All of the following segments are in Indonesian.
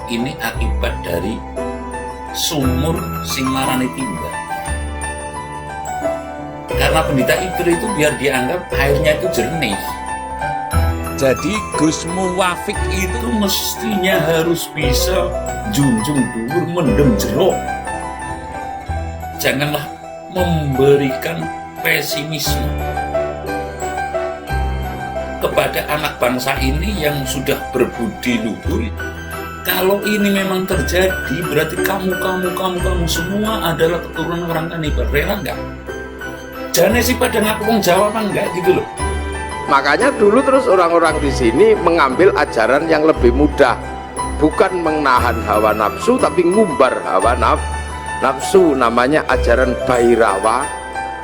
Ini akibat dari sumur sing marani timba. Karena pendeta itu biar dianggap airnya itu jernih. Jadi Gus Muwafiq Itu mestinya harus bisa junjung dhuwur mendem jero. Janganlah memberikan pesimisme kepada anak bangsa ini yang sudah berbudi luhur. Kalau ini memang terjadi, berarti kamu semua adalah keturunan orang kanibal. Rela nggak? Jane sih pada ngaku Jawa apa enggak gitu loh. Makanya dulu terus orang-orang di sini mengambil ajaran yang lebih mudah, bukan menahan hawa nafsu tapi ngumbar hawa nafsu. Namanya ajaran Bhairawa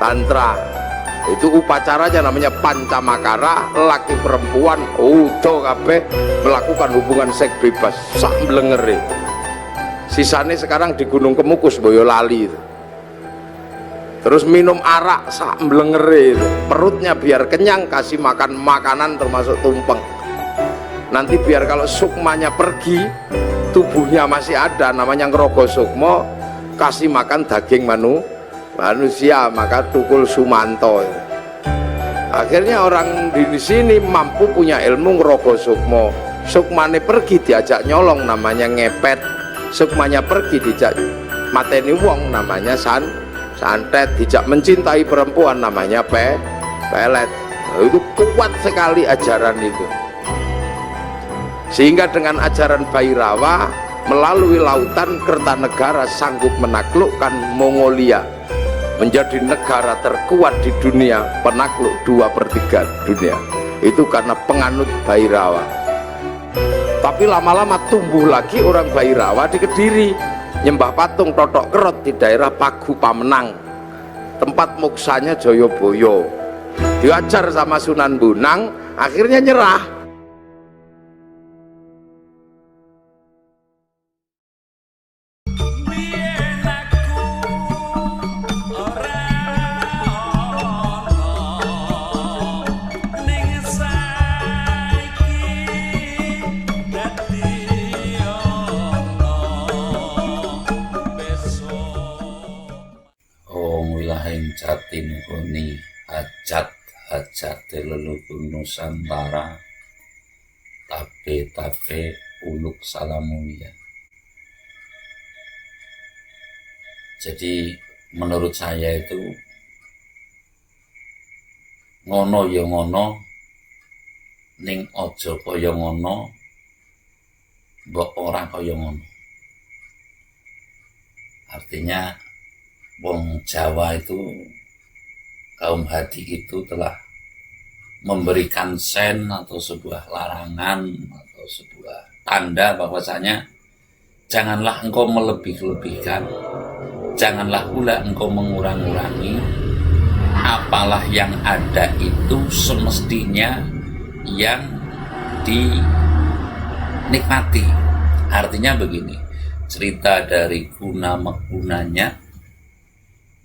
Tantra. Itu upacaranya namanya pancamakara, laki perempuan utuh kabeh melakukan hubungan seks bebas sak mlengere. Sisane sekarang di Gunung Kemukus Boyolali itu. Terus minum arak sak mlengere itu. Perutnya biar kenyang, kasih makan makanan termasuk tumpeng. Nanti biar kalau sukmanya pergi, tubuhnya masih ada, namanya ngerogo sukmo, kasih makan daging manusia, maka tukul sumanto. Akhirnya orang di sini mampu punya ilmu ngerogo sukmo. Sukmane pergi diajak nyolong, namanya ngepet. Sukmanya pergi diajak mateni wong, namanya santet. Dijak mencintai perempuan, namanya pelet. Itu kuat sekali ajaran itu. Sehingga dengan ajaran Bhairawa melalui lautan Kertanegara sanggup menaklukkan Mongolia, menjadi negara terkuat di dunia, penakluk 2/3 dunia. Itu karena penganut Bhairawa. Tapi lama-lama tumbuh lagi orang Bhairawa di Kediri, nyembah patung totok kerot di daerah Pagu Pamenang, tempat moksanya Joyoboyo. Diajar sama Sunan Bonang, akhirnya nyerah. Jatin kuni hajat leluhur Nusantara, tabe uluk salamulia. Jadi menurut saya itu ngono ya ngono, ning ojo kaya ngono, mbok ora kaya ngono. Artinya wong Jawa itu, kaum hadi itu telah memberikan sen atau sebuah larangan atau sebuah tanda bahwasanya janganlah engkau melebih-lebihkan, janganlah pula engkau mengurang-urangi. Apalah yang ada itu semestinya yang dinikmati. Artinya begini, cerita dari guna menggunanya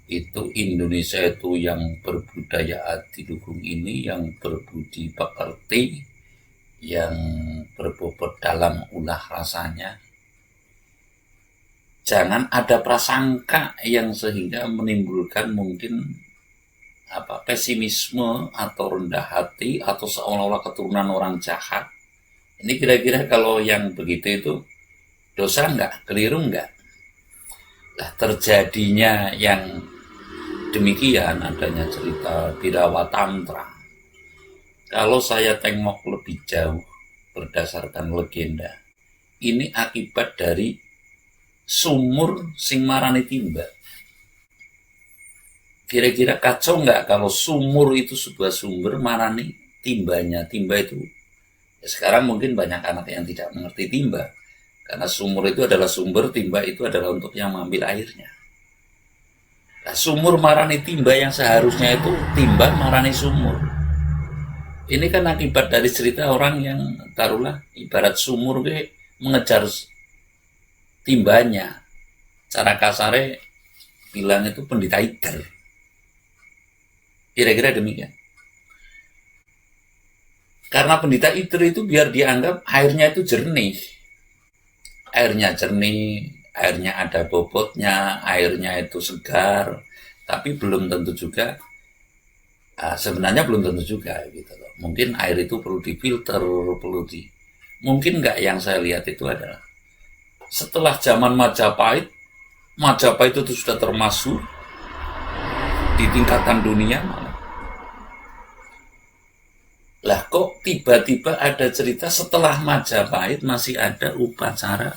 itu Indonesia itu yang berbudaya adiluhung ini, yang berbudi pekerti, yang berbobot dalam ulah rasanya. Jangan ada prasangka yang sehingga menimbulkan mungkin pesimisme atau rendah hati atau seolah-olah keturunan orang jahat. Ini kira-kira kalau yang begitu itu dosa enggak? Keliru enggak? Nah, terjadinya yang demikian adanya cerita Bhairawa Tantra. Kalau saya tengok lebih jauh berdasarkan legenda, ini akibat dari sumur sing marani timba. Kira-kira kacau nggak kalau sumur itu sebuah sumber marani timbanya? Timba itu ya sekarang mungkin banyak anak yang tidak mengerti timba, karena sumur itu adalah sumber, timba itu adalah untuk yang mengambil airnya. Nah, sumur marani timba yang seharusnya itu timba marani sumur. Ini kan akibat dari cerita orang yang taruhlah ibarat sumur mengejar timbanya. Cara kasarnya bilang itu pendeta iker. Kira-kira demikian. Karena pendeta iker itu biar dianggap airnya itu jernih. airnya jernih, airnya ada bobotnya, airnya itu segar, tapi belum tentu juga, sebenarnya belum tentu juga gitu loh. Mungkin air itu perlu difilter, mungkin nggak, yang saya lihat itu adalah setelah zaman Majapahit itu sudah termasuk di tingkatan dunia. Lah kok tiba-tiba ada cerita setelah Majapahit masih ada upacara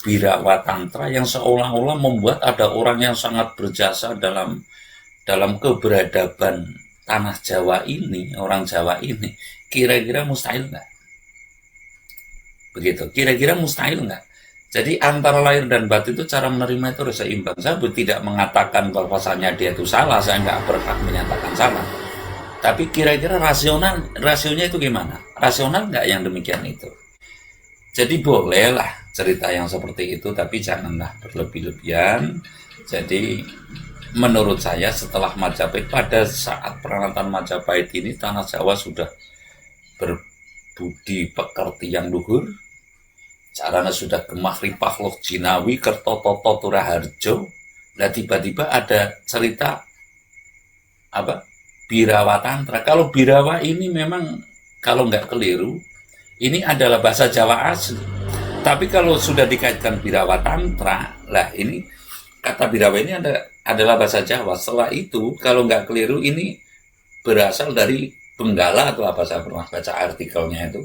Birawa Tantra yang seolah-olah membuat ada orang yang sangat berjasa dalam keberadaban tanah Jawa ini, orang Jawa ini. Kira-kira mustahil nggak? Begitu, kira-kira mustahil nggak? Jadi antara lahir dan batin itu cara menerima itu harus seimbang. Saya tidak mengatakan bahwasanya dia itu salah, saya nggak berhak menyatakan salah. Tapi kira-kira rasionya itu gimana? Rasional nggak yang demikian itu? Jadi bolehlah cerita yang seperti itu, tapi janganlah berlebih-lebihan. Jadi menurut saya setelah Majapahit, pada saat peralatan Majapahit ini tanah Jawa sudah berbudi pekerti yang luhur, caranya sudah gemah ripah loh jinawi kertototo turaharjo. Nah tiba-tiba ada cerita apa? Birawa Tantra. Kalau Birawa ini memang kalau nggak keliru, ini adalah bahasa Jawa asli. Tapi kalau sudah dikaitkan Birawa Tantra, lah ini kata Birawa ini adalah bahasa Jawa. Setelah itu kalau nggak keliru ini berasal dari Benggala atau apa, saya pernah baca artikelnya itu,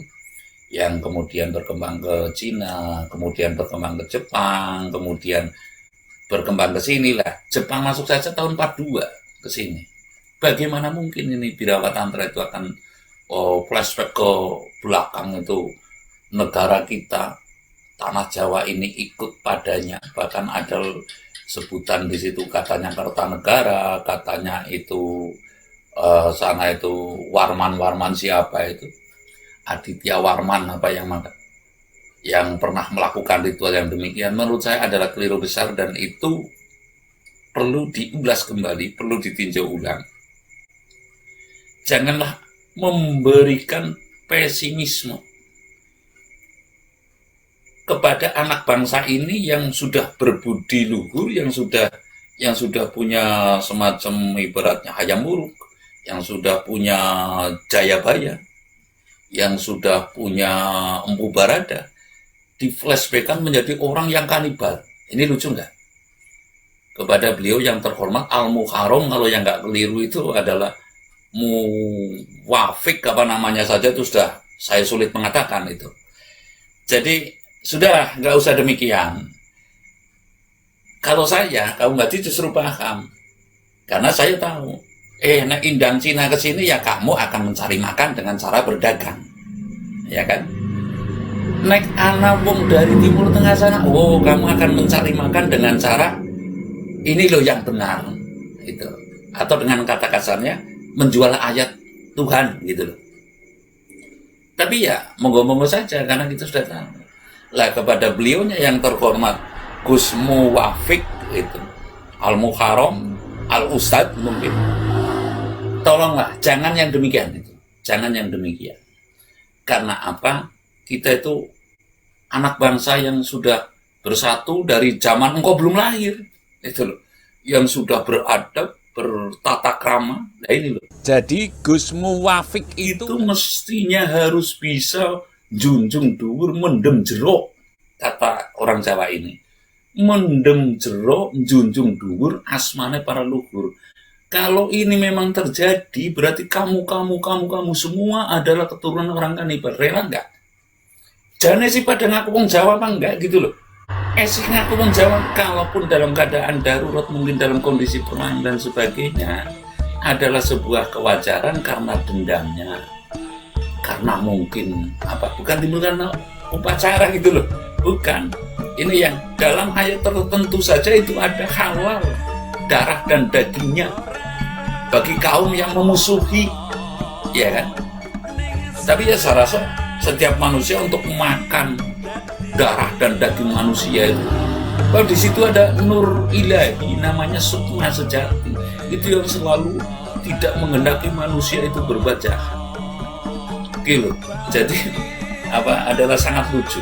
yang kemudian berkembang ke Cina, kemudian berkembang ke Jepang, kemudian berkembang ke sini lah. Jepang masuk saja tahun 42 ke sini. Bagaimana mungkin ini Birawa Tantra itu akan flashback ke belakang, itu negara kita, tanah Jawa ini ikut padanya. Bahkan ada sebutan di situ katanya Kertanegara, katanya itu sana itu Warman siapa itu, Aditya Warman apa yang pernah melakukan ritual yang demikian. Menurut saya adalah keliru besar, dan itu perlu diulas kembali, perlu ditinjau ulang. Janganlah memberikan pesimisme kepada anak bangsa ini yang sudah berbudi luhur, yang sudah punya semacam ibaratnya hayam wuruk, yang sudah punya Jayabaya, yang sudah punya Empu Barada, di flashbackkan menjadi orang yang kanibal. Ini lucu nggak? Kepada beliau yang terhormat Al-Muharram, kalau yang nggak keliru itu adalah Muwafiq apa namanya saja, itu sudah saya sulit mengatakan itu. Jadi sudah, nggak usah demikian. Kalau saya, kaum Bati justru paham, karena saya tahu, nek indang Cina ke sini ya kamu akan mencari makan dengan cara berdagang, ya kan? Nek anak wong dari Timur Tengah sana, kamu akan mencari makan dengan cara ini loh yang benar, itu, atau dengan kata kasarnya menjual ayat Tuhan gitu loh. Tapi ya monggo-monggo saja, karena kita sudah tahu. Lah kepada beliaunya yang terhormat Gus Muwafiq itu, Al-Muharram, Al-Ustad mungkin, tolonglah jangan yang demikian itu, jangan yang demikian. Karena apa? Kita itu anak bangsa yang sudah bersatu dari zaman engkau belum lahir, itu loh, yang sudah beradab, bertata krama. Nah ini loh. Jadi Gus Muwafiq itu mestinya harus bisa junjung dhuwur mendem jero, kata orang Jawa ini. Mendem jero, junjung dhuwur asmane para luhur. Kalau ini memang terjadi, berarti kamu semua adalah keturunan orang kanibal. Rela enggak? Jane sih pada ngaku wong Jawa apa enggak gitu loh. Sih ngaku wong Jawa, kalaupun dalam keadaan darurat, mungkin dalam kondisi perang dan sebagainya, adalah sebuah kewajaran karena dendamnya, karena mungkin bukan timbul karena upacara gitu loh, bukan. Ini yang dalam ayat tertentu saja itu ada halal darah dan dagingnya bagi kaum yang memusuhi, ya kan? Tapi ya saya rasa setiap manusia untuk makan darah dan daging manusia itu, kalau di situ ada nur ilahi, namanya sukma sejati, itu yang selalu tidak menghendaki manusia itu berbuat jahat. Gitu. Jadi adalah sangat lucu.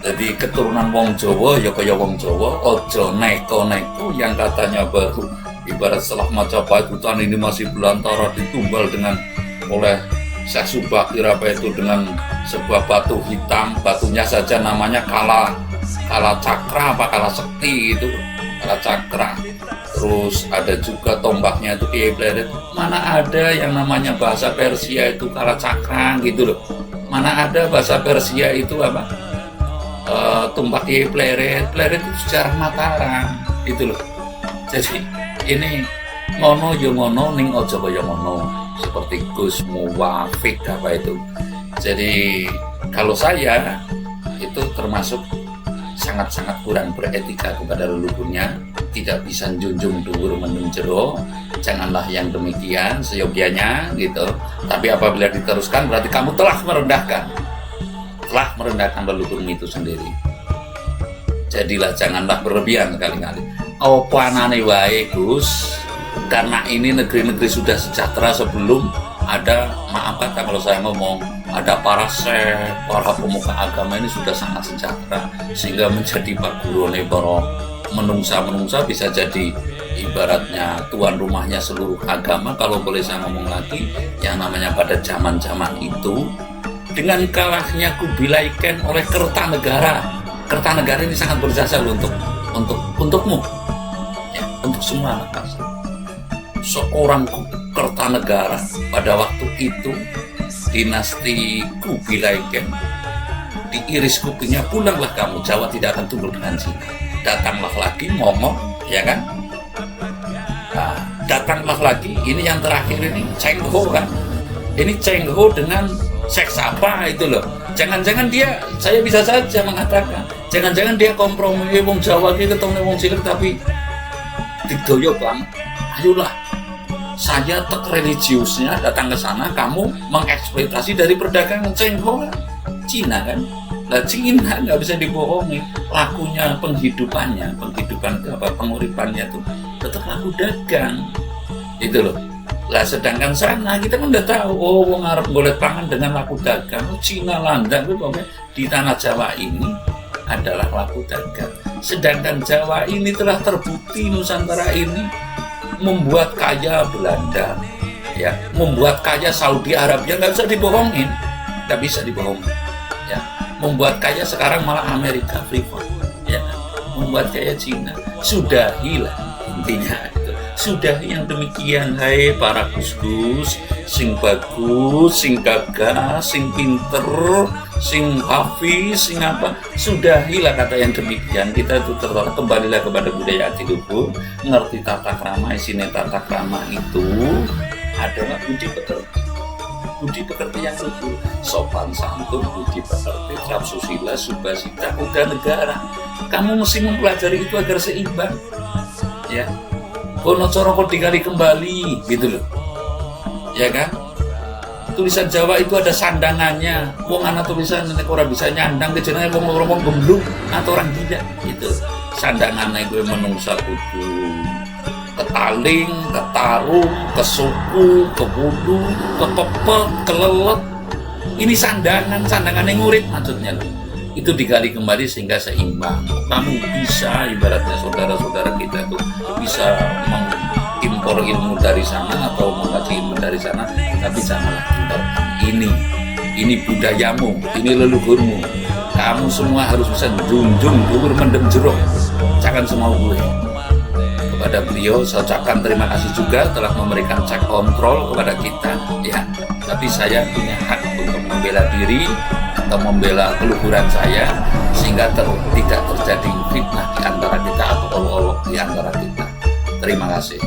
Jadi keturunan wong Jawa ya kaya wong Jawa, ojo neko-neko yang katanya baru ibarat setelah Majapahit hutan ini masih belantara ditumbal dengan oleh Syekh Subakir apa itu dengan sebuah batu hitam, batunya saja namanya kala cakra apa kala sekti itu, kala cakra. Terus ada juga tombaknya itu Kiai Pleret. Mana ada yang namanya bahasa Persia itu kala cakra gitu loh. Mana ada bahasa Persia itu apa? Tombak Kiai Pleret itu sejarah Mataram gitu loh. Jadi ini ngono yo ngono ning aja kaya ngono, seperti Gus Muwafik apa itu. Jadi kalau saya itu termasuk sangat-sangat kurang beretika kepada leluhurnya, tidak bisa junjung dhuwur mendung jero, janganlah yang demikian seyogianya gitu. Tapi apabila diteruskan berarti kamu telah merendahkan leluhurmu itu sendiri. Jadilah janganlah berlebihan kali-kali. Apa anane wae Gus, karena ini negeri-negeri sudah sejahtera sebelum ada, maaf kata kalau saya ngomong, ada para syekh, para pemuka agama ini sudah sangat sejahtera sehingga menjadi bagurone para menungsa bisa jadi ibaratnya tuan rumahnya seluruh agama. Kalau boleh saya ngomong lagi, yang namanya pada zaman-zaman itu dengan kalahnya Kubilai Khan oleh Kertanegara ini sangat berjasa untukmu ya, untuk semua anak bangsa. Seorang Kertanegara pada waktu itu dinasti Kubilai Khan diiris kupingnya, pulanglah kamu, Jawa tidak akan tunduk dengan Cina. Datanglah lagi ngomong ya kan, nah, datanglah lagi ini yang terakhir ini Cheng Ho kan, ini Cheng Ho dengan Syekh Sapa itu loh. Jangan-jangan dia, saya bisa saja mengatakan, jangan-jangan dia kompromi wong Jawa gitu ketemu wong cilik tapi didoyo banget. Ayolah, saya tek religiusnya datang ke sana, kamu mengeksploitasi dari perdagangan Cheng Ho kan, Cina kan. Nah, Cina nggak bisa dibohongi, lakunya penghidupan itu apa, penguripannya tuh tetap laku dagang itu loh. Lah sedangkan sana kita kan udah tahu, oh wong Arab golek pangan dengan laku dagang. Cina landang itu di tanah Jawa ini adalah laku dagang. Sedangkan Jawa ini telah terbukti Nusantara ini membuat kaya Belanda, ya, membuat kaya Saudi Arabia, nggak bisa dibohongin, nggak bisa dibohongin, ya. Membuat kaya sekarang malah Amerika Freeport, ya, membuat kaya Cina. Sudahilah intinya itu. Sudah yang demikian, hai para gus-gus sing bagus, sing gagah, sing pinter, sing hafiz, sing apa, sudahilah kata yang demikian. Kita itu tertolak, kembalilah kepada budaya adiluhur, ngerti tata krama. Isinya tata krama itu adalah budi pekerti yang luhur, sopan santun, budi pekerti, trapsusila, subasita, udah negara. Kamu mesti mempelajari itu agar seimbang, ya. Kono coro kok dikali kembali gitu loh, ya kan. Tulisan Jawa itu ada sandangannya. Wong anak tulisan nek ora bisa nyandang kejenenge wong gemblung atau orang gila gitu. Sandangannya gue menungsa kudu ketaling, ketarung, kesuku, kebudu, kepepet, kelelet. Ini sandangan yang ngurit maksudnya loh. Itu digali kembali sehingga seimbang. Kamu bisa, ibaratnya saudara-saudara kita tuh bisa mengimpor ilmu dari sana atau mengkaji ilmu dari sana, tapi janganlah impor. Ini budayamu, ini leluhurmu. Kamu semua harus bisa junjung dhuwur mendem jero. Jangan semau gue. Kepada beliau saya ucapkan terima kasih juga telah memberikan cek kontrol kepada kita, ya. Tapi saya punya hak untuk membela diri atau membela keluhuran saya sehingga tidak terjadi fitnah di antara kita atau olok-olok di antara kita. Terima kasih.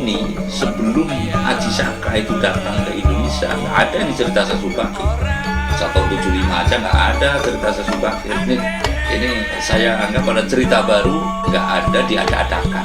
Ini sebelum Haji Saka itu datang ke Indonesia nggak ada nih cerita Sesubakir. Tahun 75 aja nggak ada cerita Sesubakir. Ini saya anggap pada cerita baru, nggak ada, diada-adakan.